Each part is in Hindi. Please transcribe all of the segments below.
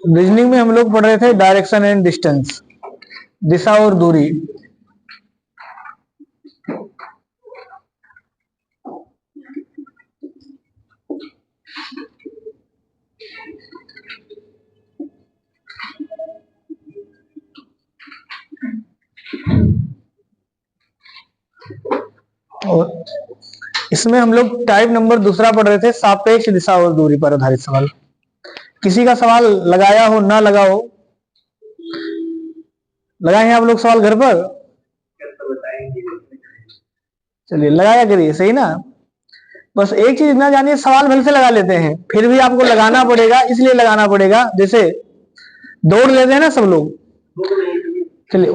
रीजनिंग में हम लोग पढ़ रहे थे डायरेक्शन एंड डिस्टेंस, दिशा और दूरी। और इसमें हम लोग टाइप नंबर दूसरा पढ़ रहे थे, सापेक्ष दिशा और दूरी पर आधारित सवाल। किसी का सवाल लगाया हो ना लगा हो, लगाए हैं आप लोग सवाल घर पर? चलिए लगाया करिए, सही ना। बस एक चीज इतना जानिए, सवाल भले से लगा लेते हैं, फिर भी आपको लगाना पड़ेगा। इसलिए लगाना पड़ेगा, जैसे दौड़ लेते हैं ना सब लोग। चलिए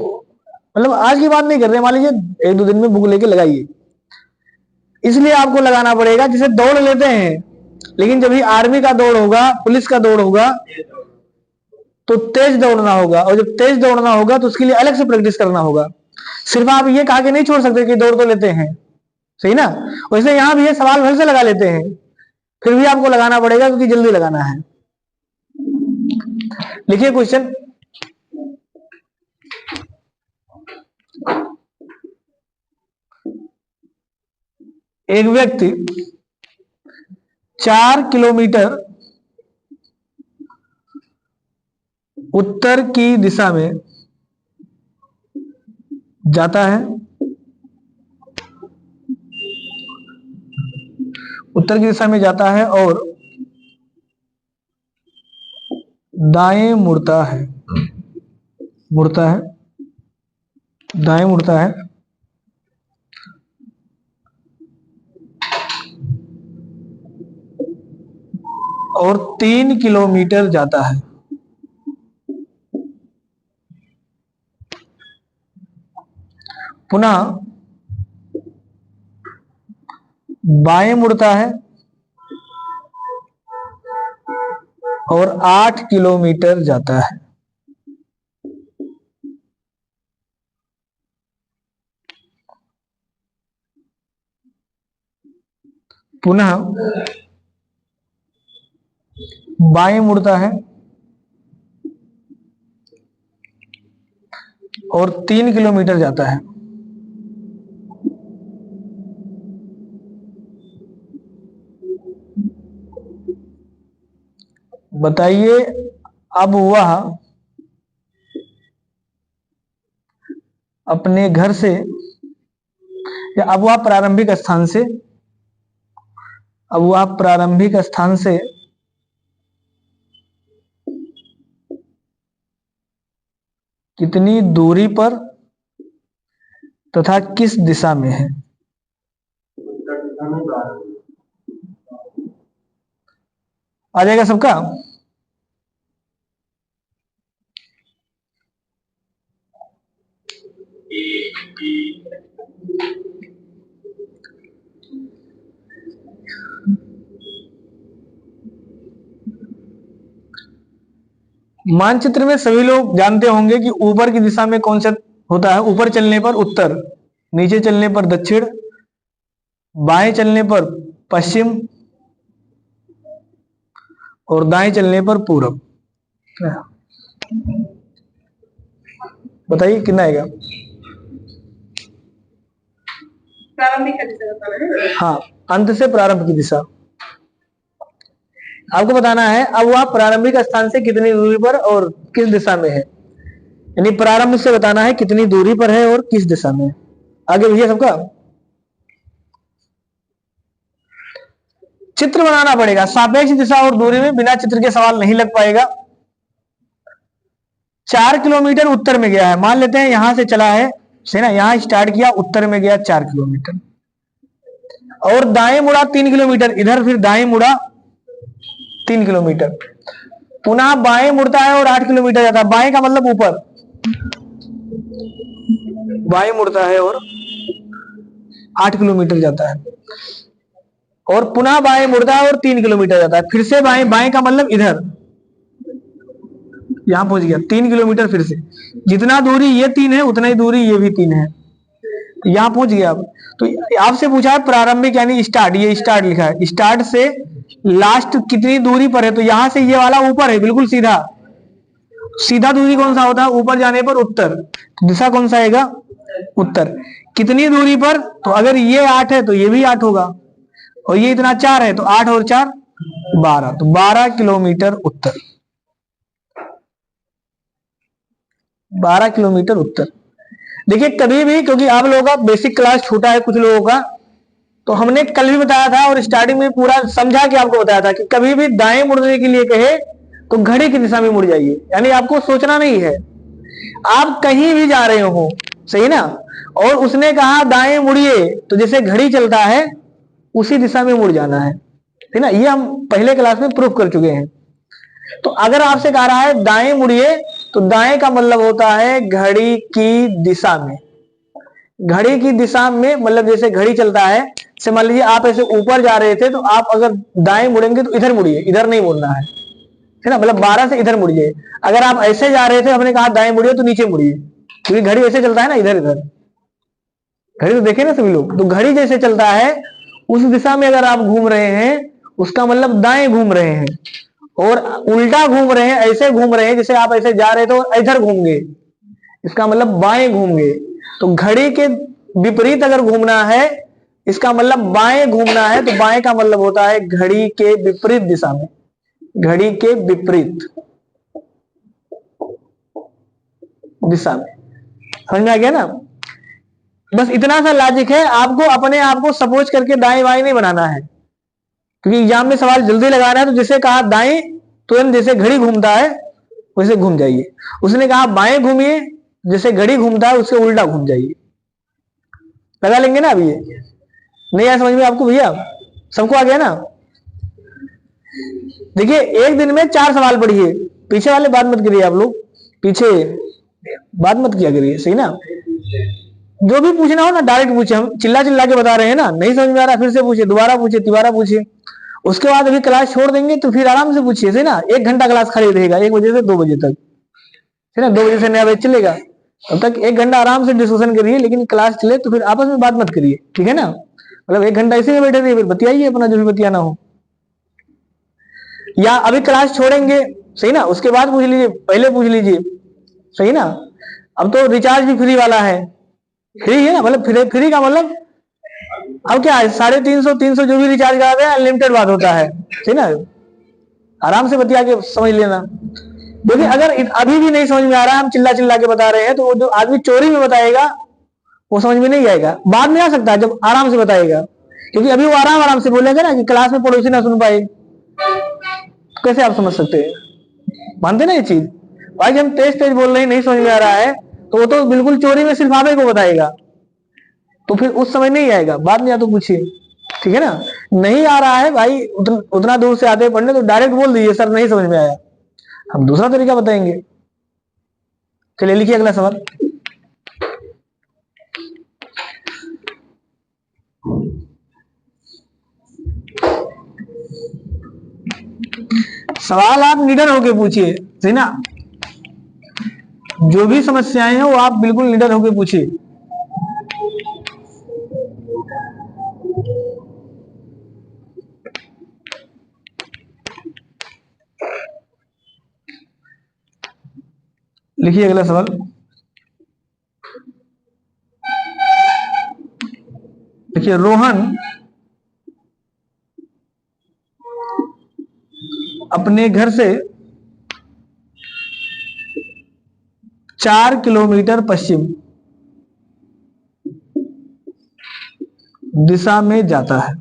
मतलब आज की बात नहीं कर रहे, मान लीजिए एक दो दिन में बुक लेके लगाइए। इसलिए आपको लगाना पड़ेगा, जैसे दौड़ लेते हैं, लेकिन जब भी आर्मी का दौड़ होगा, पुलिस का दौड़ होगा, तो तेज दौड़ना होगा। और जब तेज दौड़ना होगा तो उसके लिए अलग से प्रैक्टिस करना होगा। सिर्फ आप ये कहा के नहीं छोड़ सकते कि दौड़ तो लेते हैं, सही ना। वैसे यहां भी ये सवाल भर से लगा लेते हैं, फिर भी आपको लगाना पड़ेगा क्योंकि जल्दी लगाना है। लिखिए क्वेश्चन। एक व्यक्ति 4 किलोमीटर उत्तर की दिशा में जाता है, उत्तर की दिशा में जाता है और दाएं मुड़ता है, दाएं मुड़ता है, और 3 किलोमीटर जाता है। पुनः बाएं मुड़ता है और 8 किलोमीटर जाता है। पुनः बाएं मुड़ता है और 3 किलोमीटर जाता है। बताइए अब वह अपने घर से, या अब वह प्रारंभिक स्थान से, कितनी दूरी पर तथा किस दिशा में है? आ जाएगा सबका? मानचित्र में सभी लोग जानते होंगे कि ऊपर की दिशा में कौन सा होता है। ऊपर चलने पर उत्तर, नीचे चलने पर दक्षिण, बाएं चलने पर पश्चिम और दाएं चलने पर पूरब। बताइए कितना आएगा? प्रारंभिक की दिशा। हाँ, अंत से प्रारंभ की दिशा आपको बताना है। अब वह प्रारंभिक स्थान से कितनी दूरी पर और किस दिशा में है, यानी प्रारंभ से बताना है कितनी दूरी पर है और किस दिशा में। आगे भैया सबका चित्र बनाना पड़ेगा। सापेक्ष दिशा और दूरी में बिना चित्र के सवाल नहीं लग पाएगा। 4 किलोमीटर उत्तर में गया है, मान लेते हैं यहां से चला है, सही ना। यहां स्टार्ट किया, उत्तर में गया 4 किलोमीटर, और दाएं मुड़ा 3 किलोमीटर, इधर फिर दाएं मुड़ा 3 किलोमीटर, पुनः बाएं मुड़ता है और 8 किलोमीटर जाता है। बाएं का मतलब ऊपर, बाएं मुड़ता है और 8 किलोमीटर जाता है, और पुनः बाएं मुड़ता है और 3 किलोमीटर जाता है। फिर से बाएं, बाएं का मतलब इधर, यहां पहुंच गया 3 किलोमीटर। फिर से जितना दूरी ये 3 है उतना ही दूरी ये भी 3 है, यहां पहुंच गया। अब तो आपसे पूछा है प्रारंभिक यानी स्टार्ट, ये स्टार्ट लिखा है, स्टार्ट से लास्ट कितनी दूरी पर है, तो यहां से ये वाला ऊपर है बिल्कुल सीधा, सीधा दूरी कौन सा होता है? ऊपर जाने पर उत्तर, दिशा कौन सा आएगा? उत्तर। कितनी दूरी पर? तो अगर ये 8 है तो ये भी 8 होगा, और ये इतना 4 है तो 8 और 4 12, तो 12 किलोमीटर उत्तर, 12 किलोमीटर उत्तर। देखिए कभी भी, क्योंकि आप लोगों का बेसिक क्लास छोटा है कुछ लोगों का, तो हमने कल भी बताया था और स्टार्टिंग में पूरा समझा के आपको बताया था कि कभी भी दाएं मुड़ने के लिए कहे तो घड़ी की दिशा में मुड़ जाइए, यानी आपको सोचना नहीं है, आप कहीं भी जा रहे हो, सही ना, और उसने कहा दाएं मुड़िए, तो जैसे घड़ी चलता है उसी दिशा में मुड़ जाना है, ठीक ना, ये हम पहले क्लास में प्रूफ कर चुके हैं। तो अगर आपसे कह रहा है दाएं मुड़िए, तो दाएं का मतलब होता है घड़ी की दिशा में, घड़ी की दिशा में मतलब जैसे घड़ी चलता है, से मान लीजिए आप ऐसे ऊपर जा रहे थे, तो आप अगर दाएं मुड़ेंगे तो इधर मुड़िए, इधर नहीं मुड़ना है ना, मतलब 12 से इधर मुड़िए। अगर आप ऐसे जा रहे थे, हमने कहा दाएं मुड़िए, तो नीचे मुड़िए, क्योंकि घड़ी ऐसे चलता है ना, इधर इधर, घड़ी तो देखे ना सभी लोग, तो घड़ी जैसे चलता है उस दिशा में अगर आप घूम रहे हैं, उसका मतलब दाएं घूम रहे हैं, और उल्टा घूम रहे हैं, ऐसे घूम रहे हैं जैसे आप ऐसे जा रहे थे और इधर घूम गए, इसका मतलब बाएं घूम गए। तो घड़ी के विपरीत अगर घूमना है, इसका मतलब बाएं घूमना है, तो बाएं का मतलब होता है घड़ी के विपरीत दिशा में, घड़ी के विपरीत दिशा में। समझ में आ गया ना? बस इतना सा लॉजिक है, आपको अपने आप को सपोज करके दाएं बाएं नहीं बनाना है, क्योंकि एग्जाम में सवाल जल्दी लगाना है, तो जैसे कहा दाएं, तुरंत जैसे घड़ी घूमता है वैसे घूम जाइए। उसने कहा बाएं घूमिए, जैसे घड़ी घूमता है उससे उल्टा घूम जाइए। लगा लेंगे ना अभी? ये नहीं आया समझ में आपको भैया? सबको आ गया ना? देखिए एक दिन में 4 सवाल पढ़िए, पीछे वाले बात मत करिए, आप लोग पीछे बात मत किया करिए, सही ना? जो भी पूछना हो ना डायरेक्ट पूछे, हम चिल्ला चिल्ला के बता रहे हैं ना, नहीं समझ में आ रहा फिर से पूछिए, दोबारा पूछिए, तिबारा पूछिए। उसके बाद अभी क्लास छोड़ देंगे तो फिर आराम से पूछिए, सही ना? 1 घंटा क्लास खाली रहेगा, 1 बजे से 2 बजे तक, है ना, 2 बजे से नया बैच चलेगा, तब तक 1 घंटा आराम से डिस्कशन करिए, लेकिन क्लास चले तो फिर आपस में बात मत करिए, ठीक है ना? मतलब 1 घंटा इसी में बैठे रहिए, फिर बतियाइए अपना जो भी बतियाना हो, या अभी क्लास छोड़ेंगे, सही ना, उसके बाद पूछ लीजिए, पहले पूछ लीजिए, सही ना? अब तो रिचार्ज भी फ्री वाला है, फ्री है ना, मतलब फ्री, फ्री का मतलब अब क्या है, 350 जो भी रिचार्ज कराते हैं अनलिमिटेड बात होता है, ठीक ना, आराम से बतिया के समझ लेना। क्योंकि अगर अभी भी नहीं समझ में आ रहा है, हम चिल्ला चिल्ला के बता रहे हैं, तो वो जो आदमी चोरी में बताएगा वो समझ में नहीं आएगा, बाद में आ सकता है जब आराम से बताएगा, क्योंकि अभी वो आराम आराम से बोलेंगे ना कि क्लास में पड़ोसी ना सुन पाए, कैसे आप समझ सकते हैं? मानते ना ये चीज? भाई हम तेज तेज बोल रहे हैं, नहीं समझ में आ रहा है, तो वो तो बिल्कुल चोरी में सिर्फ आपे को बताएगा, तो फिर उस समय नहीं आएगा, बाद में या तो पूछिए, ठीक है ना? नहीं आ रहा है भाई, उतना दूर से आते पढ़ने, तो डायरेक्ट बोल दीजिए सर नहीं समझ में आया, हम दूसरा तरीका बताएंगे। चलिए लिखिए अगला सवाल। सवाल आप निडर होके पूछिए, सही ना, जो भी समस्याएं हैं वो आप बिल्कुल निडर होके पूछिए। लिखिए अगला सवाल। देखिए रोहन अपने घर से 4 किलोमीटर पश्चिम दिशा में जाता है,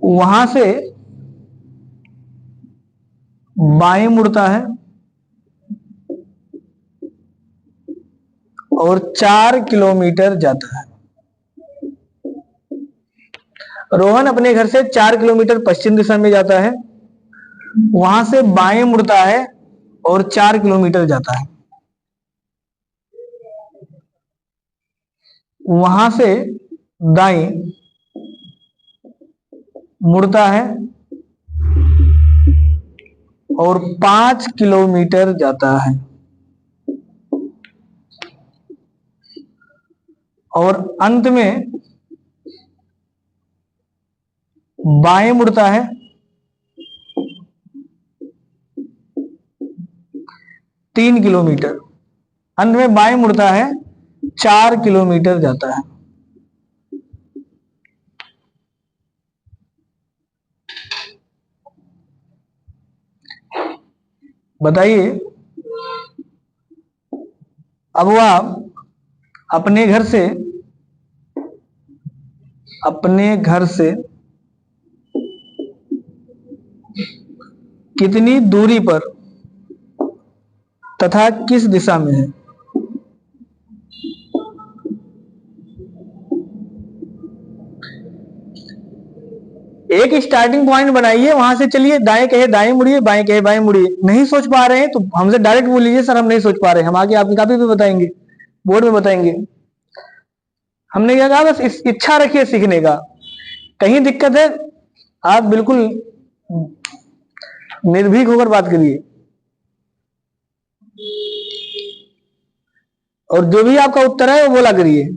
वहां से बाएं मुड़ता है और 4 किलोमीटर जाता है। रोहन अपने घर से 4 किलोमीटर पश्चिम दिशा में जाता है, वहां से बाएं मुड़ता है और 4 किलोमीटर जाता है, वहां से दाएं मुड़ता है और 5 किलोमीटर जाता है, और अंत में बाएं मुड़ता है 3 किलोमीटर, अंत में बाएं मुड़ता है 4 किलोमीटर जाता है। बताइए, अब वह अपने घर से कितनी दूरी पर तथा किस दिशा में है? एक स्टार्टिंग पॉइंट बनाइए, वहां से चलिए, दाएं कहे दाएं मुड़िए, बाएं कहे बाएं मुड़िए। नहीं सोच पा रहे हैं तो हमसे डायरेक्ट बोल लीजिए, सर हम नहीं सोच पा रहे हैं, हम आगे आपकी कॉपी पे बताएंगे, बोर्ड में बताएंगे। हमने क्या कहा, बस इच्छा रखिए सीखने का। कहीं दिक्कत है आप बिल्कुल निर्भीक होकर बात करिए, और जो भी आपका उत्तर है वो बोला करिए।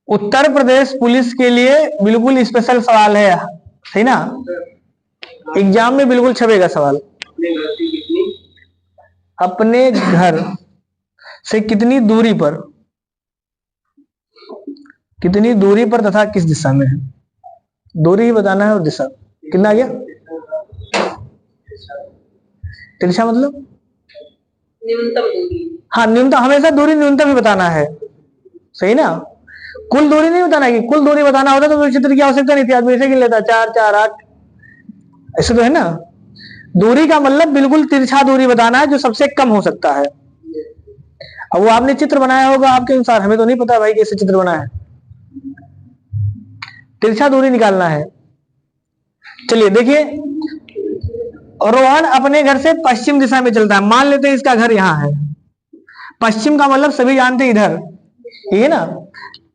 उत्तर प्रदेश पुलिस के लिए बिल्कुल स्पेशल सवाल है, सही ना? एग्जाम में बिल्कुल छपेगा सवाल। अपने घर से कितनी दूरी पर तथा किस दिशा में है? दूरी ही बताना है और दिशा। कितना आ गया? तिरछा मतलब न्यूनतम दूरी। हाँ, न्यूनतम, हमेशा दूरी न्यूनतम ही बताना है, सही ना? कुल दूरी नहीं बताना है। कि कुल दूरी बताना होता तो चित्र की आवश्यकता नहीं थी, आदमी ऐसे गिन लेता 4 4 8, ऐसे तो है ना। दूरी का मतलब बिल्कुल तिरछा दूरी बताना है, जो सबसे कम हो सकता है। अब वो आपने चित्र बनाया होगा आपके अनुसार, हमें तो नहीं पता भाई कैसे चित्र बना है। तिरछा दूरी निकालना है। चलिए देखिए, रोहन अपने घर से पश्चिम दिशा में चलता है। मान लेते हैं इसका घर यहाँ है। पश्चिम का मतलब सभी जानते हैं इधर, ये ना,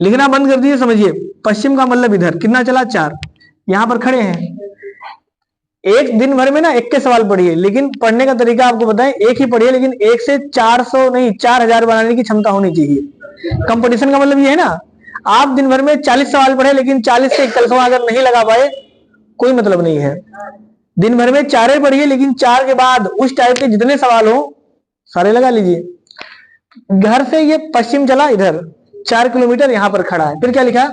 लिखना बंद कर दीजिए, समझिए। पश्चिम का मतलब इधर। कितना चला? 4। यहां पर खड़े हैं। एक दिन भर में ना 1 के सवाल पढ़िए, लेकिन पढ़ने का तरीका आपको बताएं, एक ही पढ़िए, लेकिन 1 से 400 नहीं 4000 बनाने की क्षमता होनी चाहिए। कंपटीशन का मतलब ये है ना, आप दिन भर में 40 सवाल पढ़े, लेकिन 40 से 41वां अगर नहीं लगा पाए, कोई मतलब नहीं है। दिन भर में 4 ही पढ़िए, लेकिन 4 के बाद उस टाइप के जितने सवाल हो सारे लगा लीजिए। घर से ये पश्चिम चला, इधर 4 किलोमीटर यहां पर खड़ा है। फिर क्या लिखा?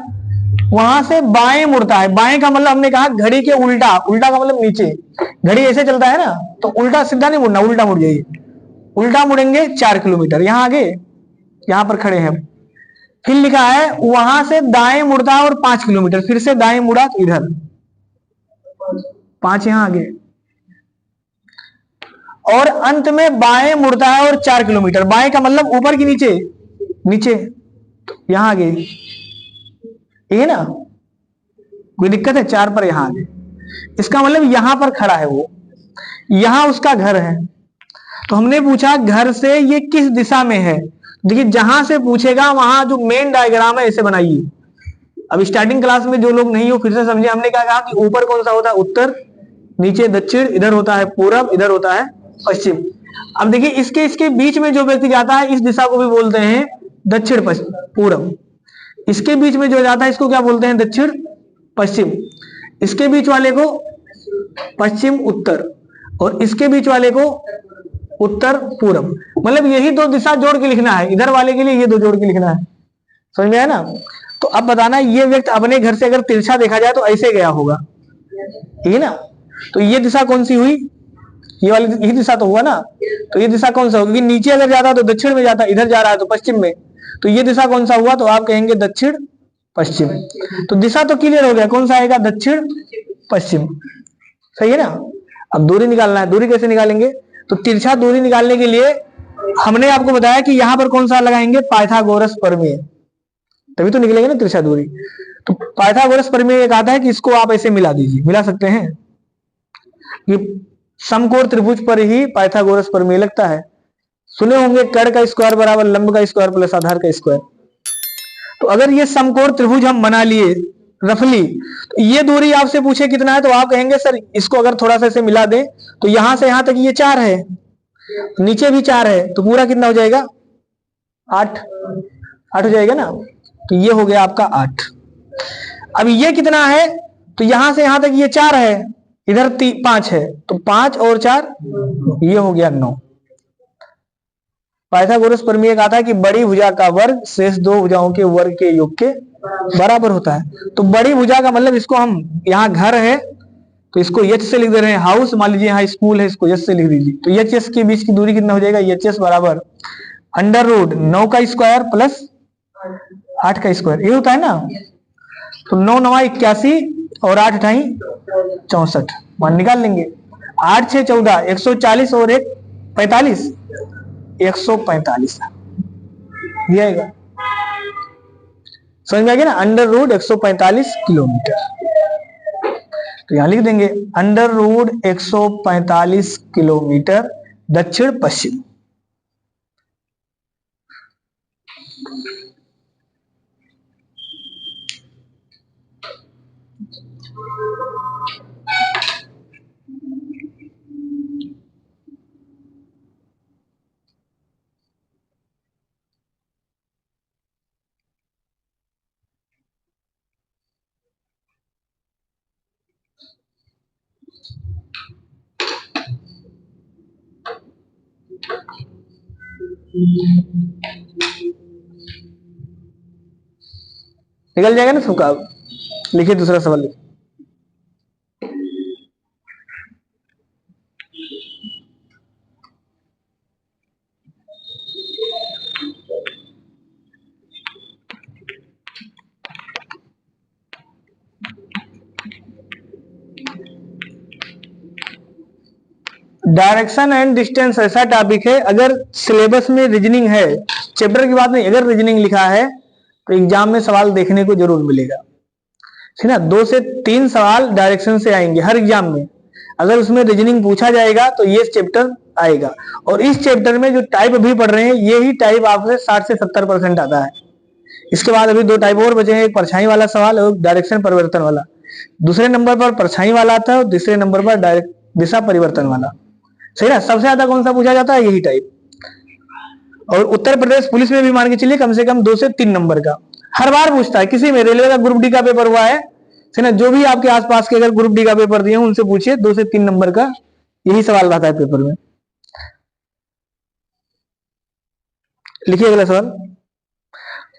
वहां से बाएं मुड़ता है। बाएं का मतलब हमने कहा घड़ी के उल्टा। उल्टा का मतलब नीचे। घड़ी ऐसे चलता है ना, तो उल्टा सीधा नहीं मुड़ना, उल्टा मुड़ जाइए। उल्टा मुड़ेंगे 4 किलोमीटर। यहां आगे, यहां पर खड़े हैं। फिर लिखा है वहां से दाएं मुड़ता है और 5 किलोमीटर। फिर से दाएं मुड़ा तो इधर 5 यहां आगे, और अंत में बाएं मुड़ता है और 4 किलोमीटर। बाएं का मतलब ऊपर की नीचे, नीचे यहां आगे, ये ना, कोई दिक्कत है? 4 पर यहां आगे, इसका मतलब यहां पर खड़ा है वो, यहां उसका घर है। तो हमने पूछा घर से ये किस दिशा में है। देखिए, जहां से पूछेगा वहां जो मेन डायग्राम है ऐसे बनाइए। अब स्टार्टिंग क्लास में जो लोग नहीं हो फिर से समझे। हमने क्या कहा कि ऊपर कौन सा होता है? उत्तर, नीचे दक्षिण, इधर होता है पूरब, इधर होता है पश्चिम। अब देखिए, इसके बीच में जो व्यक्ति जाता है, इस दिशा को भी बोलते हैं दक्षिण पश्चिम पूरब। इसके बीच में जो जाता है इसको क्या बोलते हैं? दक्षिण पश्चिम। इसके बीच वाले को पश्चिम उत्तर, और इसके बीच वाले को उत्तर पूरब। मतलब यही 2 दिशा जोड़ के लिखना है। इधर वाले के लिए ये 2 जोड़ के लिखना है। समझ में आया ना? तो अब बताना, ये व्यक्ति अपने घर से अगर तिरछा देखा जाए तो ऐसे गया होगा, ठीक है ना? तो ये दिशा कौन सी हुई? ये वाली, यही दिशा तो हुआ ना। तो ये दिशा कौन सा होगी? नीचे अगर जाता तो दक्षिण में जाता, इधर जा रहा है तो पश्चिम में। तो ये दिशा कौन सा हुआ? तो आप कहेंगे दक्षिण पश्चिम। तो दिशा तो क्लियर हो गया, कौन सा आएगा? दक्षिण पश्चिम। सही है ना? अब दूरी निकालना है। दूरी कैसे निकालेंगे? तो तिरछा दूरी निकालने के लिए हमने आपको बताया कि यहां पर कौन सा लगाएंगे, पाइथागोरस प्रमेय, तभी तो निकलेंगे ना तिरछा दूरी। तो पाइथागोरस प्रमेय एक आता है कि इसको आप ऐसे मिला दीजिए, मिला सकते हैं कि समकोण त्रिभुज पर ही पाइथागोरस प्रमेय लगता है। सुने होंगे कर्ण का स्क्वायर बराबर लंब का स्क्वायर प्लस आधार का स्क्वायर। तो अगर ये समकोण त्रिभुज हम बना लिए रफली, तो ये दूरी आपसे पूछे कितना है, तो आप कहेंगे सर इसको अगर थोड़ा सा ऐसे मिला दे तो यहां से यहां तक ये 4 है, नीचे भी 4 है, तो पूरा कितना हो जाएगा, 8 हो जाएगा ना। तो ये हो गया आपका 8। अब ये कितना है, तो यहां से यहां तक ये 4 है, इधर 5 है, तो 5 और 4 ये हो गया 9। पाइथागोरस प्रमेय आता है कि बड़ी भुजा का वर्ग शेष दो भुजाओं के वर्ग के योग के बराबर होता है। तो बड़ी भुजा का मतलब, इसको हम यहाँ घर है तो इसको एच से लिख दे रहे हैं, हाउस मान लीजिए यहाँ स्कूल है, इसको एच से लिख दीजिए। तो एच एस के बीच की दूरी कितना हो जाएगा, एच एस बराबर अंडर रूट 9 का स्क्वायर प्लस 8 का स्क्वायर, ये होता है ना। तो 9 9 81 और 8 ढाई 64, मान निकाल लेंगे। 8 6 14, 140 और 1 45, 145 ये आएगा। समझ में आ गया ना, अंडर रूट 145 किलोमीटर। तो यहां लिख देंगे अंडर रूट 145 किलोमीटर दक्षिण पश्चिम। निकल जाएगा ना सबका। लिखिए दूसरा सवाल लिखिए। डायरेक्शन एंड डिस्टेंस ऐसा टॉपिक है, अगर सिलेबस में रीजनिंग है, चैप्टर की बात नहीं, अगर रीजनिंग लिखा है तो एग्जाम में सवाल देखने को जरूर मिलेगा, ठीक ना। 2 से 3 सवाल डायरेक्शन से आएंगे हर एग्जाम में। अगर उसमें रीजनिंग पूछा जाएगा तो ये चैप्टर आएगा। और इस चैप्टर में जो टाइप अभी पढ़ रहे हैं, ये ही टाइप आपसे 60 से 70% आता है। इसके बाद अभी 2 टाइप और बचे हैं, एक परछाई वाला सवाल और डायरेक्शन परिवर्तन वाला। दूसरे नंबर पर परछाई वाला आता है और तीसरे नंबर पर डायरेक्ट दिशा परिवर्तन वाला, सही ना। सबसे ज्यादा कौन सा पूछा जाता है, यही टाइप। और उत्तर प्रदेश पुलिस में भी मान के चलिए कम से कम 2 से 3 नंबर का हर बार पूछता है। किसी में रेलवे का ग्रुप डी का पेपर हुआ है, ना, जो भी आपके आसपास के अगर ग्रुप डी का पेपर दिए उनसे पूछिए, 2 से 3 नंबर का यही सवाल रहता है पेपर में। लिखिए अगला सवाल।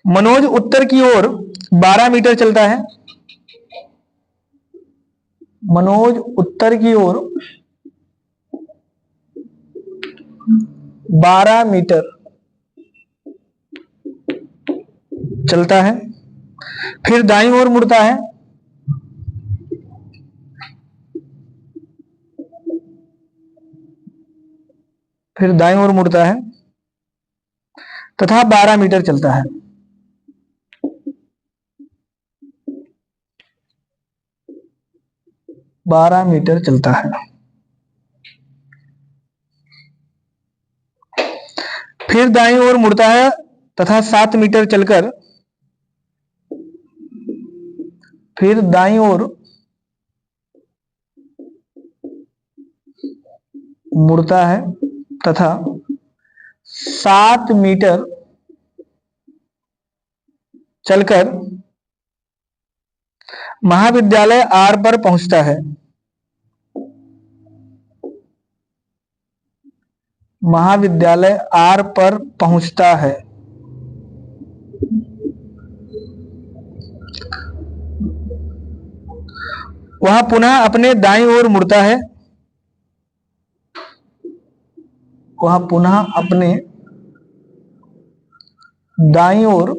मनोज उत्तर की ओर 12 मीटर चलता है। मनोज उत्तर की ओर 12 मीटर चलता है, फिर दाईं ओर मुड़ता है। फिर दाईं ओर मुड़ता है तथा 12 मीटर चलता है। बारह मीटर चलता है, फिर दाईं ओर मुड़ता है तथा 7 मीटर चलकर फिर दाईं ओर मुड़ता है तथा 7 मीटर चलकर महाविद्यालय आर पर पहुंचता है। महाविद्यालय आर पर पहुंचता है। वह पुनः अपने दाईं ओर मुड़ता है। वह पुनः अपने दाईं ओर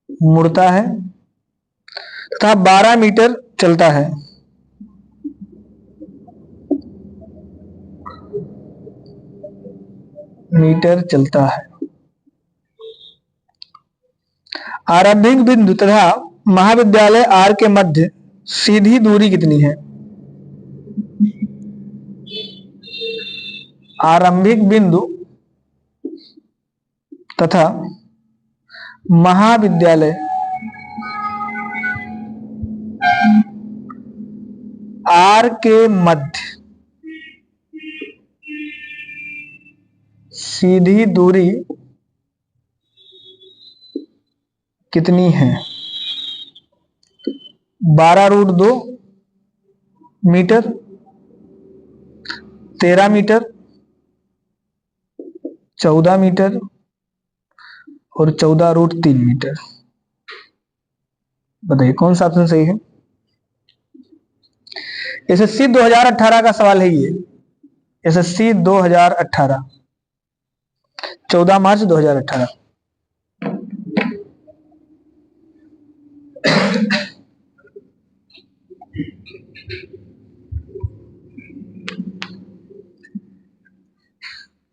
मुड़ता है तथा 12 मीटर चलता है। मीटर चलता है। आरंभिक बिंदु तथा महाविद्यालय आर के मध्य सीधी दूरी कितनी है? आरंभिक बिंदु तथा महाविद्यालय आर के मध्य सीधी दूरी कितनी है? 12√2 मीटर, 13 मीटर, 14 मीटर और 14√3 मीटर। बताइए कौन सा ऑप्शन सही है? एसएससी 2018 का सवाल है ये। एसएससी 2018, 14 मार्च 2018।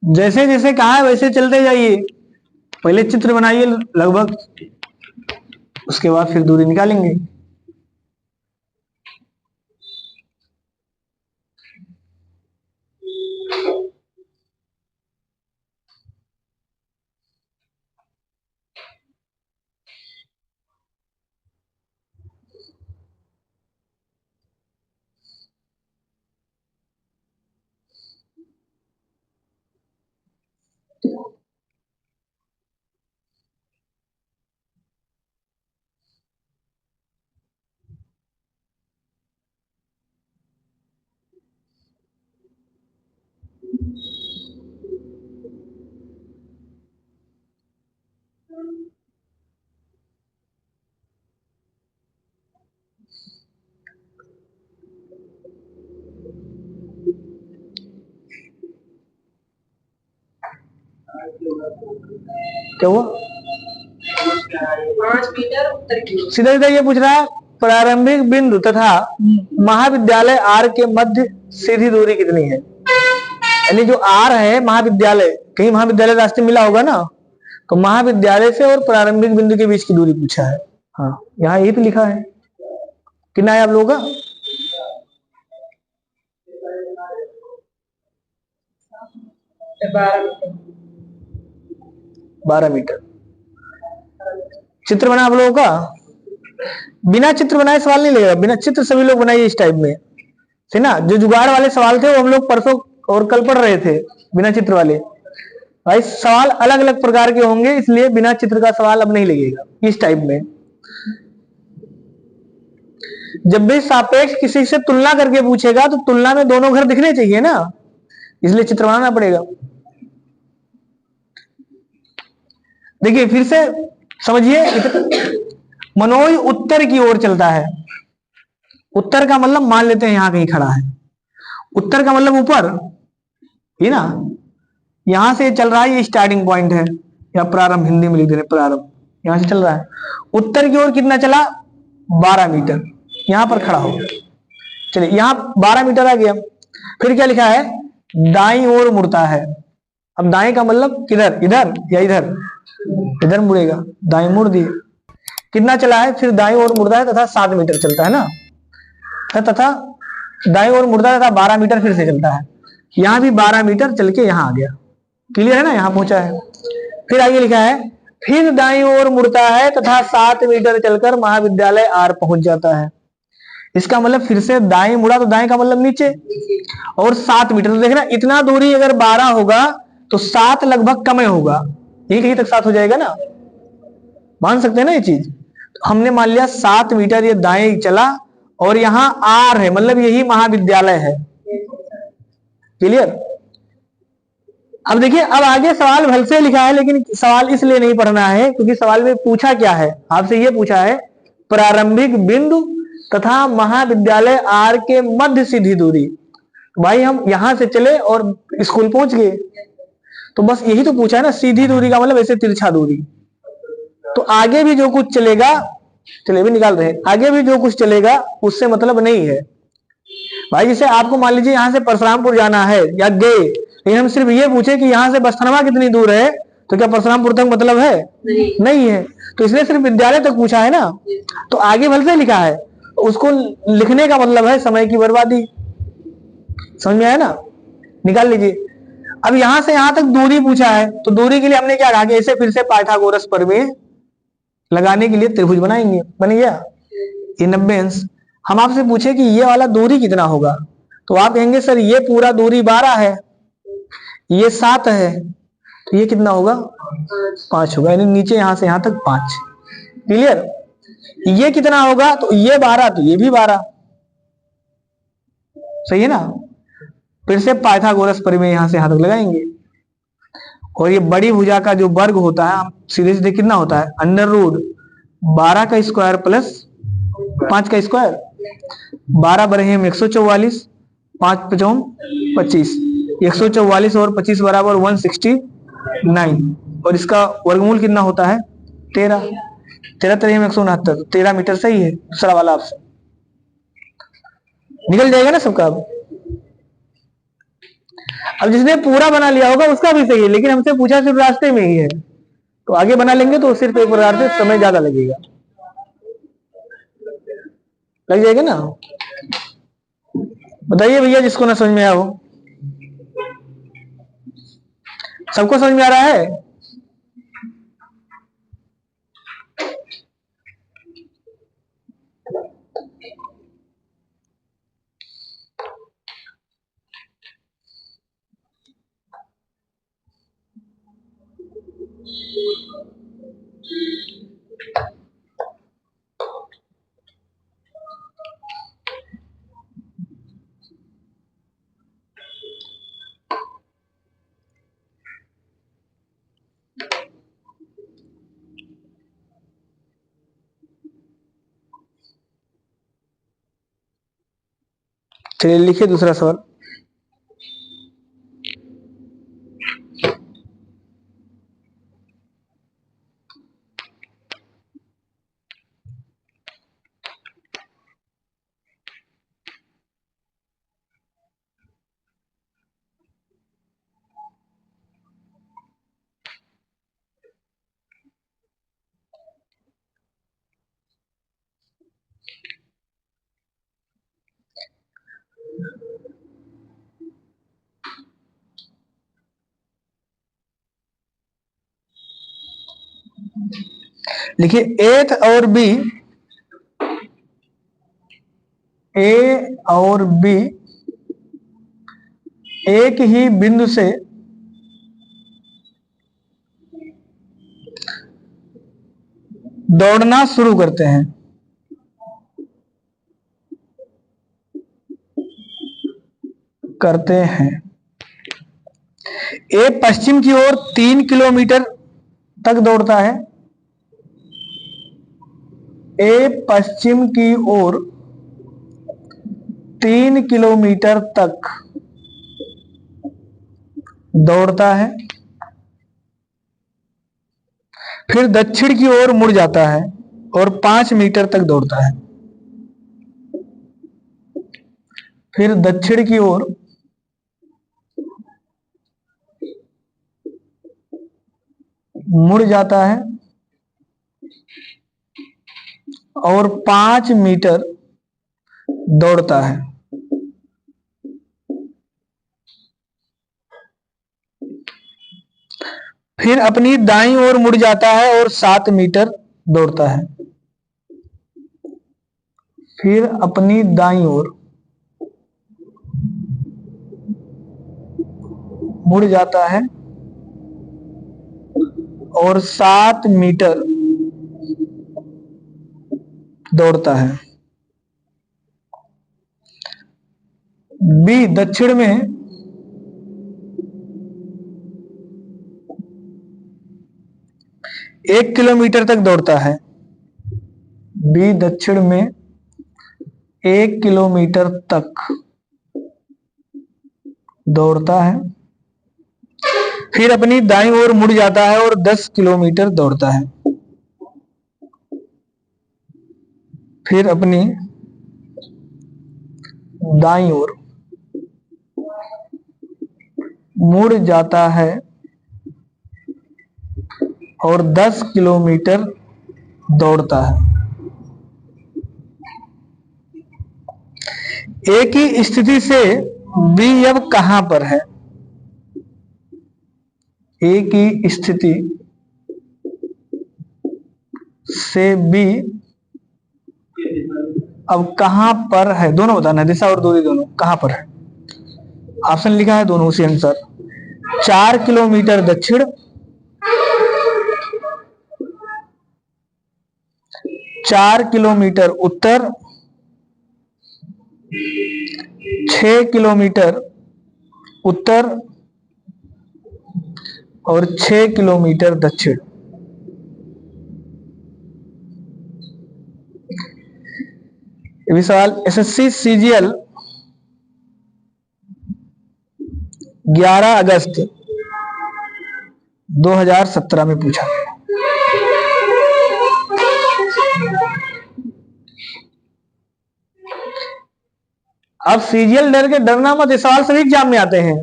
जैसे जैसे कहा है वैसे चलते जाइए। पहले चित्र बनाइए लगभग, उसके बाद फिर दूरी निकालेंगे। क्या हुआ? 5 मीटर उत्तर की ओर। सीधा सीधा ये पूछ रहा है प्रारंभिक बिंदु तथा महाविद्यालय आर के मध्य सीधी दूरी कितनी है? यानी जो आर है महाविद्यालय, कहीं महाविद्यालय रास्ते मिला होगा ना, तो महाविद्यालय से और प्रारंभिक बिंदु के बीच की दूरी पूछा है। हाँ, यहाँ यही तो लिखा है। कितना है आप लोगों का? 12 मीटर। चित्र बना आप लोगों का? बिना चित्र बनाए सवाल नहीं लगेगा। बिना चित्र सभी लोग बनाइए इस टाइप में, है ना। जो जुगाड़ वाले सवाल थे वो हम लोग परसों और कल पढ़ रहे थे, बिना चित्र वाले। भाई सवाल अलग अलग प्रकार के होंगे, इसलिए बिना चित्र का सवाल अब नहीं लगेगा इस टाइप में। जब भी सापेक्ष किसी से तुलना करके पूछेगा तो तुलना में दोनों घर दिखने चाहिए ना, इसलिए चित्र बनाना पड़ेगा। देखिए फिर से समझिए, मनोज उत्तर की ओर चलता है। उत्तर का मतलब मान लेते हैं यहां कहीं खड़ा है। उत्तर का मतलब ऊपर ही ना, यहां से चल रहा है, ये स्टार्टिंग पॉइंट है, या प्रारंभ, हिंदी में लिख दे रहे प्रारंभ, यहां से चल रहा है। उत्तर की ओर कितना चला? 12 मीटर। यहां पर खड़ा हो, चलिए यहां 12 मीटर आ गया। फिर क्या लिखा है? दाईं ओर मुड़ता है। अब दाएं का मतलब किधर? इधर या इधर? इधर मुड़ेगा, दाएं मुड़ दिए। कितना चला है? फिर दाईं ओर मुड़ता है तथा 7 मीटर चलता है ना, तथा दाईं ओर मुड़ता है तथा 12 मीटर फिर से चलता है। यहां भी 12 मीटर चल के यहां आ गया। क्लियर है ना, यहां पहुंचा है। फिर आगे लिखा है फिर दाईं ओर मुड़ता है तथा 7 मीटर चलकर महाविद्यालय आर पहुंच जाता है। इसका मतलब फिर से दाएं मुड़ा तो दाएं का मतलब नीचे, और 7 मीटर। तो देखना इतना दूरी अगर 12 होगा तो 7 लगभग कम होगा, यही कहीं तक 7 हो जाएगा ना, मान सकते हैं ना ये चीज। तो हमने मान लिया 7 मीटर ये दाएं चला, और यहां आर है, मतलब यही महाविद्यालय है। क्लियर? अब देखिए, अब आगे सवाल भल से लिखा है, लेकिन सवाल इसलिए नहीं पढ़ना है क्योंकि सवाल में पूछा क्या है, आपसे ये पूछा है प्रारंभिक बिंदु तथा महाविद्यालय आर के मध्य सीधी दूरी। भाई हम यहां से चले और स्कूल पहुंच गए, तो बस यही तो पूछा है ना। सीधी दूरी का मतलब ऐसे तिरछा दूरी। तो आगे भी जो कुछ चलेगा, चलिए भी निकाल रहे हैं, आगे भी जो कुछ चलेगा उससे मतलब नहीं है। भाई जैसे आपको मान लीजिए यहां से परशुरामपुर जाना है या गए, लेकिन हम सिर्फ ये पूछे कि यहाँ से बस्तरवा कितनी दूर है, तो क्या परशुरामपुर तक मतलब है? नहीं है। तो इसलिए सिर्फ विद्यालय तक पूछा है ना, तो आगे भल से लिखा है, उसको लिखने का मतलब है समय की बर्बादी। समझ में आया ना? निकाल लीजिए। अब यहां से यहां तक दूरी पूछा है, तो दूरी के लिए हमने क्या कहा कि इसे फिर से पाइथागोरस प्रमेय लगाने के लिए त्रिभुज बनाएंगे। बन गया ये 90 अंश। हम आपसे पूछे कि ये वाला दूरी कितना होगा, तो आप कहेंगे सर ये पूरा दूरी 12 है, ये 7 है, तो ये कितना होगा? 5 होगा। यानी नीचे यहां से यहां तक 5। क्लियर? ये कितना होगा? तो ये 12, तो ये भी 12। सही है ना? फिर से पाइथागोरस प्रमेय यहां से यहां तक लगाएंगे। और ये बड़ी भुजा का जो वर्ग होता है, हम सीधे सीधे कितना होता है? अंडर रूट 12 का स्क्वायर प्लस 5 का स्क्वायर। 12 बरे हम 144, 5 पचों 25, 144 और 25 बराबर 169। और इसका वर्गमूल कितना होता है? 13। 13 13 169, 13 मीटर। सही है दूसरा वाला ऑप्शन। निकल जाएगा ना सबका? अब जिसने पूरा बना लिया होगा उसका भी सही है, लेकिन हमसे पूछा सिर्फ रास्ते में ही है, तो आगे बना लेंगे तो सिर्फ एक प्रकार से समय ज्यादा लगेगा। लग जाएगा ना? बताइए भैया जिसको ना समझ में आया हो। सबको समझ में आ रहा है? चलिए लिखिए दूसरा सवाल। लिखिए ए और बी एक ही बिंदु से दौड़ना शुरू करते हैं। ए पश्चिम की ओर 3 किलोमीटर तक दौड़ता है। ए पश्चिम की ओर 3 किलोमीटर तक दौड़ता है, फिर दक्षिण की ओर मुड़ जाता है और 5 मीटर तक दौड़ता है। फिर दक्षिण की ओर मुड़ जाता है और 5 मीटर दौड़ता है। फिर अपनी दाईं ओर मुड़ जाता है और 7 मीटर दौड़ता है। फिर अपनी दाईं ओर मुड़ जाता है और 7 मीटर दौड़ता है। बी दक्षिण में 1 किलोमीटर तक दौड़ता है। बी दक्षिण में 1 किलोमीटर तक दौड़ता है, फिर अपनी दाईं ओर मुड़ जाता है और 10 किलोमीटर दौड़ता है। फिर अपनी दाईं ओर मुड़ जाता है और 10 किलोमीटर दौड़ता है। ए की स्थिति से बी अब कहां पर है? ए की स्थिति से बी अब कहां पर है? दोनों बताना है, दिशा और दूरी दोनों कहां पर है। ऑप्शन लिखा है दोनों उसी अनुसार। 4 किलोमीटर दक्षिण, 4 किलोमीटर उत्तर, 6 किलोमीटर उत्तर और 6 किलोमीटर दक्षिण। ये भी सवाल एसएससी सीजीएल 11 अगस्त 2017 में पूछा गया। अब सीजीएल डर के डरना मत, ये सवाल सभी एग्जाम में आते हैं,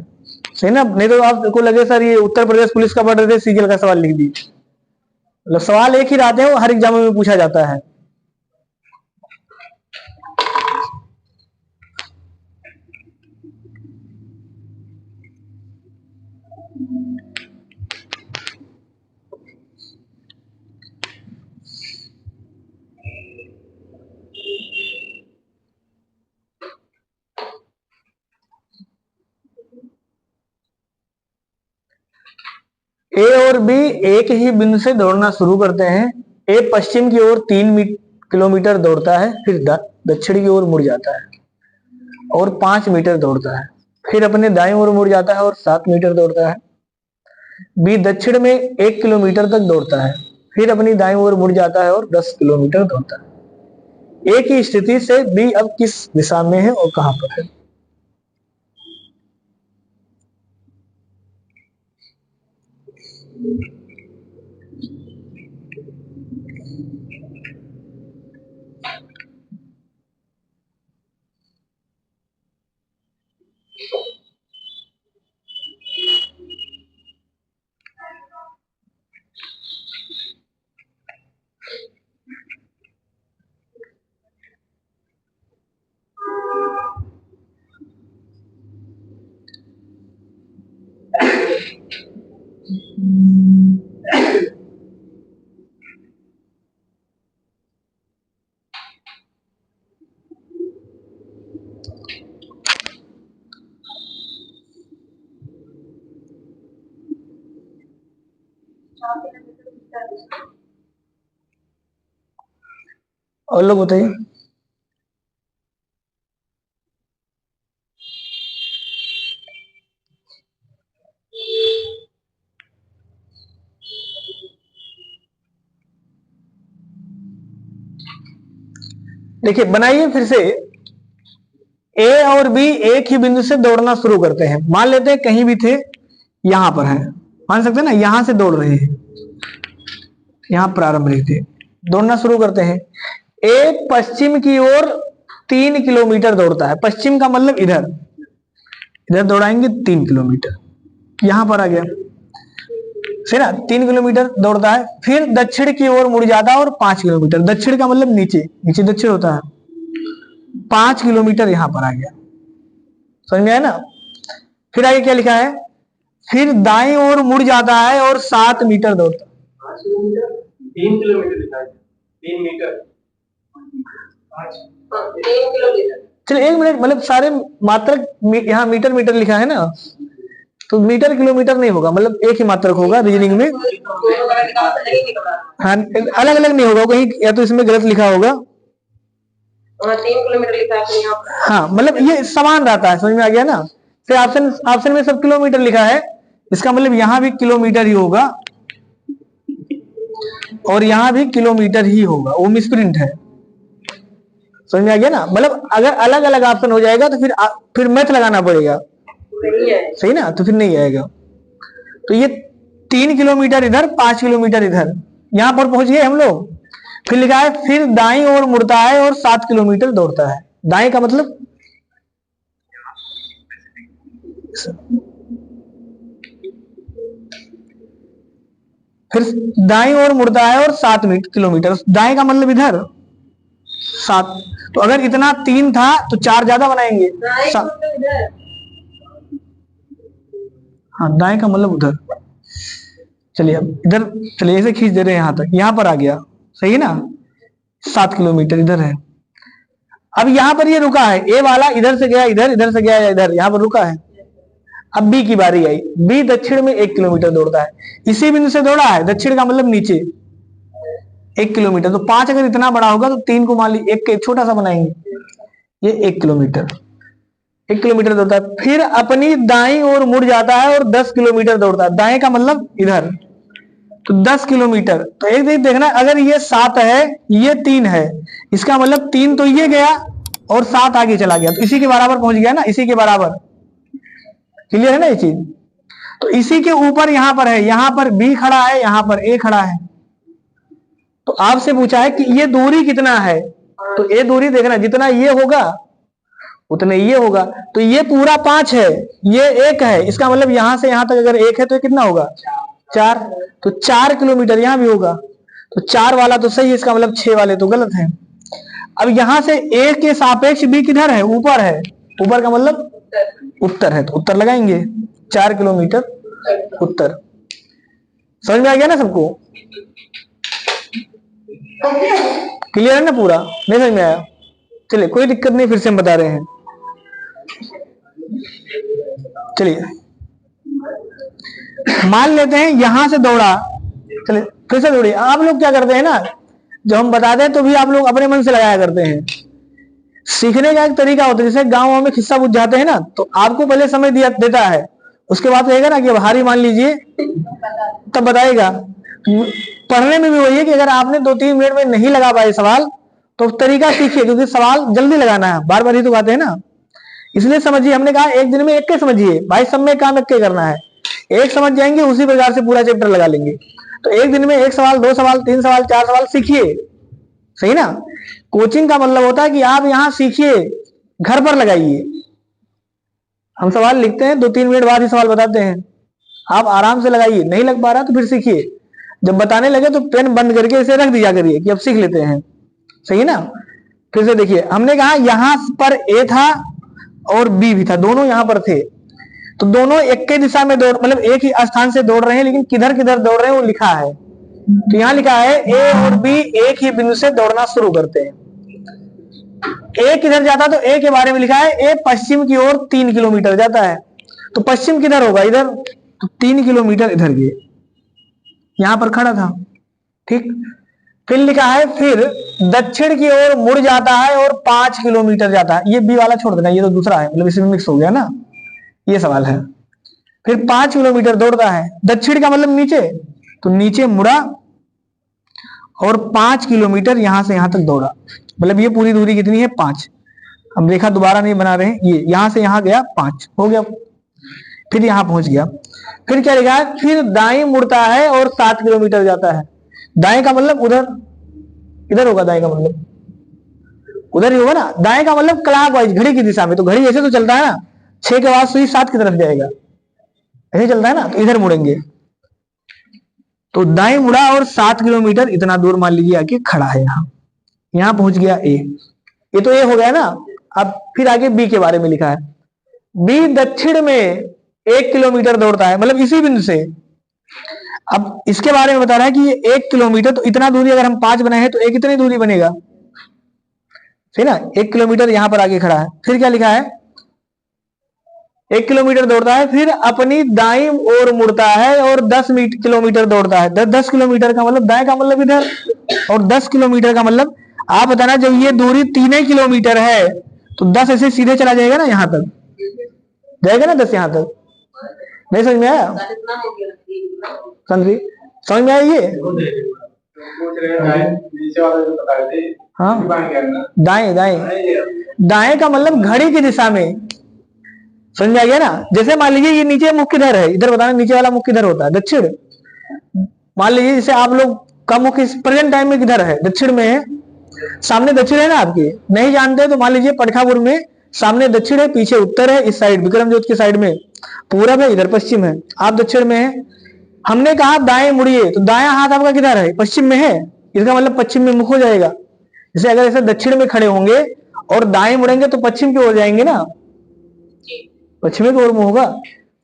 सही ना। नहीं तो आपको लगे सर ये उत्तर प्रदेश पुलिस का पढ़ रहे थे, सीजीएल का सवाल लिख दीजिए। मतलब सवाल एक ही रहते हैं, वो हर एग्जाम में पूछा जाता है। ए और बी एक ही बिंदु से दौड़ना शुरू करते हैं। ए पश्चिम की ओर 3 किलोमीटर दौड़ता है, फिर दक्षिण की ओर मुड़ जाता है और 5 मीटर दौड़ता है, फिर अपने दाईं ओर मुड़ जाता है और 7 मीटर दौड़ता है। बी दक्षिण में 1 किलोमीटर तक दौड़ता है, फिर अपनी दाईं ओर मुड़ जाता है और 10 किलोमीटर दौड़ता है। ए की स्थिति से बी अब किस दिशा में है और कहां पर है? और लोग बताइए। देखिए बनाइए फिर से। ए और बी एक ही बिंदु से दौड़ना शुरू करते हैं। मान लेते हैं कहीं भी थे, यहां पर है, मान सकते हैं ना, यहां से दौड़ रहे हैं, यहां प्रारंभ रहे थे, दौड़ना शुरू करते हैं। ए पश्चिम की ओर 3 किलोमीटर दौड़ता है। पश्चिम का मतलब इधर, इधर दौड़ाएंगे 3 किलोमीटर, यहां पर आ गया, सही ना। 3 किलोमीटर दौड़ता है, फिर दक्षिण की ओर मुड़ जाता है और 5 किलोमीटर, दक्षिण का मतलब नीचे, नीचे दक्षिण होता है, 5 किलोमीटर यहां पर आ गया, समझ में आया ना। फिर आगे क्या लिखा है? फिर दाईं ओर मुड़ जाता है और 7 मीटर दौड़ता है। 3 किलोमीटर लिखा है, 3 मीटर, 3 किलोमीटर। चलिए 1 मिनट, मतलब सारे मात्रक यहाँ मीटर मीटर लिखा है ना, तो मीटर किलोमीटर नहीं होगा, मतलब एक ही मात्रक होगा रीजनिंग में। हाँ अलग अलग नहीं होगा, कहीं या तो इसमें गलत लिखा होगा। 3 किलोमीटर लिखा है यहाँ पर। हाँ मतलब ये समान रहता है, समझ में आ गया ना। फिर ऑप्शन में सब किलोमीटर लिखा है, इसका मतलब यहाँ भी किलोमीटर ही होगा और यहाँ भी किलोमीटर ही होगा, वो मिसप्रिंट है, समझ में आ गया ना। मतलब अगर अलग अलग ऑप्शन हो जाएगा तो फिर मैथ लगाना पड़ेगा, सही ना, तो फिर नहीं आएगा। तो ये 3 किलोमीटर इधर, 5 किलोमीटर इधर, यहां पर पहुंच गए हम लोग। फिर लिखा है फिर दाईं ओर मुड़ता है और 7 किलोमीटर दौड़ता है। दाएं का मतलब फिर दाईं ओर मुड़ता है और 7 किलोमीटर, दाएं का मतलब इधर 7। तो अगर इतना 3 था तो 4 ज्यादा बनाएंगे। हाँ, दाएं का मतलब उधर। चलिए अब इधर, चलिए ऐसे खींच दे रहे हैं यहां तक, यहां पर आ गया, सही है ना, 7 किलोमीटर इधर है। अब यहां पर ये रुका है, ए वाला इधर से गया इधर, इधर से गया इधर, यहां पर रुका है। अब बी की बारी आई, बी दक्षिण में 1 किलोमीटर दौड़ता है, इसी बिंदु से दौड़ा है, दक्षिण का मतलब नीचे 1 किलोमीटर। तो 5 अगर इतना बड़ा होगा तो 3 को मान लीजिए 1 के छोटा सा बनाएंगे, ये 1 किलोमीटर, 1 किलोमीटर दौड़ता है। फिर अपनी दाईं ओर मुड़ जाता है और 10 किलोमीटर दौड़ता है, दाएं का मतलब इधर, तो 10 किलोमीटर। तो एक चीज देखना, अगर ये 7 है, ये 3 है, इसका मतलब 3 तो ये गया और 7 आगे चला गया, तो इसी के बराबर पहुंच गया ना, इसी के बराबर। क्लियर है ना ये चीज? तो इसी के ऊपर यहां पर है, यहां पर बी खड़ा है, यहां पर ए खड़ा है। तो आपसे पूछा है कि ये दूरी कितना है, तो ये दूरी देखना, जितना ये होगा उतने ये होगा। तो ये पूरा 5 है, ये 1 है, इसका मतलब यहां से यहां तक अगर 1 है तो ये कितना होगा 4, तो 4 किलोमीटर यहां भी होगा। तो 4 वाला तो सही है, इसका मतलब 6 वाले तो गलत है। अब यहां से ए के सापेक्ष बी किधर है, ऊपर है, ऊपर का मतलब उत्तर है, तो उत्तर लगाएंगे 4 किलोमीटर उत्तर। समझ में आ गया ना सबको? क्लियर है ना पूरा? नहीं समझ में आया? चलिए कोई दिक्कत नहीं, फिर से हम बता रहे हैं। चलिए मान लेते हैं यहां से दौड़ा, चलिए फिर से दौड़िए। आप लोग क्या करते हैं ना, जब हम बताते हैं तो भी आप लोग अपने मन से लगाया करते हैं। सीखने का एक तरीका होता है, जैसे गाँव में खिस्सा बुझ जाते हैं ना, तो आपको पहले समय दिया देता है, उसके बाद रहेगा ना कि अब हारी मान लीजिए तब बताएगा। पढ़ने में भी वही है कि अगर आपने 2-3 मिनट में नहीं लगा पाए सवाल तो तरीका सीखिए, क्योंकि सवाल जल्दी लगाना है, बार बार ही तो आते हैं ना, इसलिए समझिए। हमने कहा एक दिन में 1 के समझिए भाई, सब में काम 1 के करना है, 1 समझ जाएंगे उसी प्रकार से पूरा चैप्टर लगा लेंगे। तो एक दिन में 1 सवाल, 2 सवाल, 3 सवाल, 4 सवाल सीखिए, सही ना। कोचिंग का मतलब होता है कि आप यहां सीखिए, घर पर लगाइए। हम सवाल लिखते हैं, 2-3 मिनट बाद ही सवाल बताते हैं, आप आराम से लगाइए। नहीं लग पा रहा तो फिर सीखिए, जब बताने लगे तो पेन बंद करके इसे रख दिया करिए कि अब सीख लेते हैं, सही है ना। फिर से देखिए, हमने कहा यहां पर ए था और बी भी था, दोनों यहां पर थे, तो दोनों एक के दिशा में दौड़, मतलब एक ही स्थान से दौड़ रहे हैं, लेकिन किधर किधर दौड़ रहे हैं वो लिखा है। तो यहां लिखा है ए और बी एक ही बिंदु से दौड़ना शुरू करते हैं। ए किधर जाता, तो ए के बारे में लिखा है ए पश्चिम की ओर 3 किलोमीटर जाता है। तो पश्चिम किधर होगा, इधर, तो 3 किलोमीटर इधर गए, यहां पर खड़ा था, ठीक। फिर लिखा है फिर दक्षिण की ओर मुड़ जाता है और 5 किलोमीटर जाता है। ये बी वाला छोड़ देना, ये तो दूसरा है, मतलब इसमें मिक्स हो गया ना, ये सवाल है। फिर 5 किलोमीटर दौड़ता है, दक्षिण का मतलब नीचे, तो नीचे मुड़ा और 5 किलोमीटर यहां से यहां तक दौड़ा, मतलब ये पूरी दूरी कितनी है 5। हम रेखा दोबारा नहीं बना रहे हैं, ये यहां से यहां गया 5 हो गया, फिर यहां पहुंच गया। फिर क्या लिखा है, फिर दाएं मुड़ता है और 7 किलोमीटर जाता है। दाएं का मतलब उधर, इधर होगा, दाएं का मतलब उधर ही होगा ना। दाएं का मतलब क्लॉकवाइज, घड़ी की दिशा में, तो घड़ी ऐसे तो चलता है ना, 6 के बाद सुई 7 की तरफ जाएगा, ऐसे चलता है ना, तो इधर मुड़ेंगे। तो दाएं मुड़ा और 7 किलोमीटर इतना दूर मान लीजिए आके खड़ा है, यहां पहुंच गया ए, ये तो ए हो गया ना। अब फिर आगे बी के बारे में लिखा है, बी दक्षिण में 1 किलोमीटर दौड़ता है, मतलब इसी बिंदु से। अब इसके बारे में बता रहा है कि ये 1 किलोमीटर, तो इतना दूरी अगर हम 5 बनाए हैं तो एक कितनी दूरी बनेगा, सही ना, 1 किलोमीटर यहां पर आगे खड़ा है। फिर क्या लिखा है, 1 किलोमीटर दौड़ता है, फिर अपनी दाईं ओर मुड़ता है और 10 किलोमीटर दौड़ता है। 10 किलोमीटर का मतलब दाएं का मतलब इधर, और 10 किलोमीटर का मतलब आप बताना, जब ये दूरी 3 किलोमीटर है तो 10 ऐसे सीधे चला जाएगा ना, यहां तक जाएगा ना 10 यहां तक। नहीं समझ में आया? समझ में आया ये? हाँ, दाएं दाएं दाएं का मतलब घड़ी की दिशा में, समझ में आ गया ना। जैसे मान लीजिए ये नीचे मुख किधर है, इधर बताना नीचे वाला मुख किधर होता है, दक्षिण। मान लीजिए जैसे आप लोग का मुख इस प्रेजेंट टाइम में किधर है, दक्षिण में है, सामने दक्षिण है ना आपके, नहीं जानते तो मान लीजिए पटखापुर में सामने दक्षिण है, पीछे उत्तर है, इस साइड विक्रमजोत की साइड में पूरब है, इधर पश्चिम है, आप दक्षिण में है, हमने कहा दाएं मुड़िए, तो दायां हाथ आपका किधर है? पश्चिम में है, इसका मतलब पश्चिम में मुख हो जाएगा। जैसे अगर ऐसे दक्षिण में खड़े होंगे और दाएं मुड़ेंगे तो पश्चिम की ओर जाएंगे ना, पश्चिम की ओर मुंह होगा।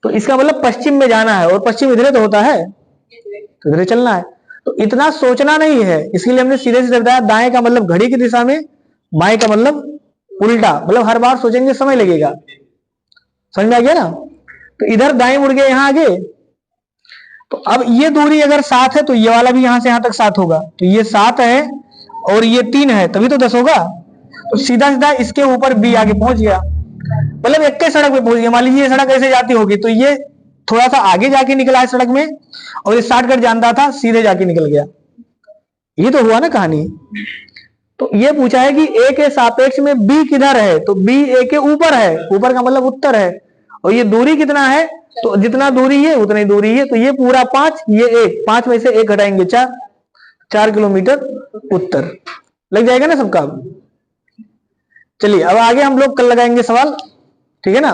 तो इसका मतलब पश्चिम में जाना है, और पश्चिम इधर तो होता है, तो इधर चलना है। तो इतना सोचना नहीं है, इसलिए हमने सीधे सीधे बताया दाएं का मतलब घड़ी की दिशा में, बाएं का मतलब उल्टा। मतलब हर बार सोचेंगे समय लगेगा। समझ में आ गया ना? तो इधर दाएं मुड़ गए, यहां आगे। तो अब ये दूरी अगर 7 है तो ये वाला भी यहां से यहां तक 7 होगा। तो ये 7 है और ये 3 है, तभी तो 10 होगा। तो सीधा सीधा इसके ऊपर बी आगे पहुंच गया, मतलब एक ही सड़क पे पहुंच गया। मान लीजिए ये सड़क ऐसे जाती होगी, तो ये थोड़ा सा आगे जाके निकला है सड़क में, और ये शॉर्टकट जानता था, सीधे जाके निकल गया। ये तो हुआ ना कहानी। तो ये पूछा है कि ए के सापेक्ष में बी किधर है, तो बी ए के ऊपर है, ऊपर का मतलब उत्तर है। और ये दूरी कितना है, तो जितना दूरी है उतनी दूरी है। तो ये पूरा 5, ये 1, 5 में से 1 घटाएंगे 4, 4 किलोमीटर उत्तर। लग जाएगा ना सबका? चलिए अब आगे हम लोग कल लगाएंगे सवाल, ठीक है ना?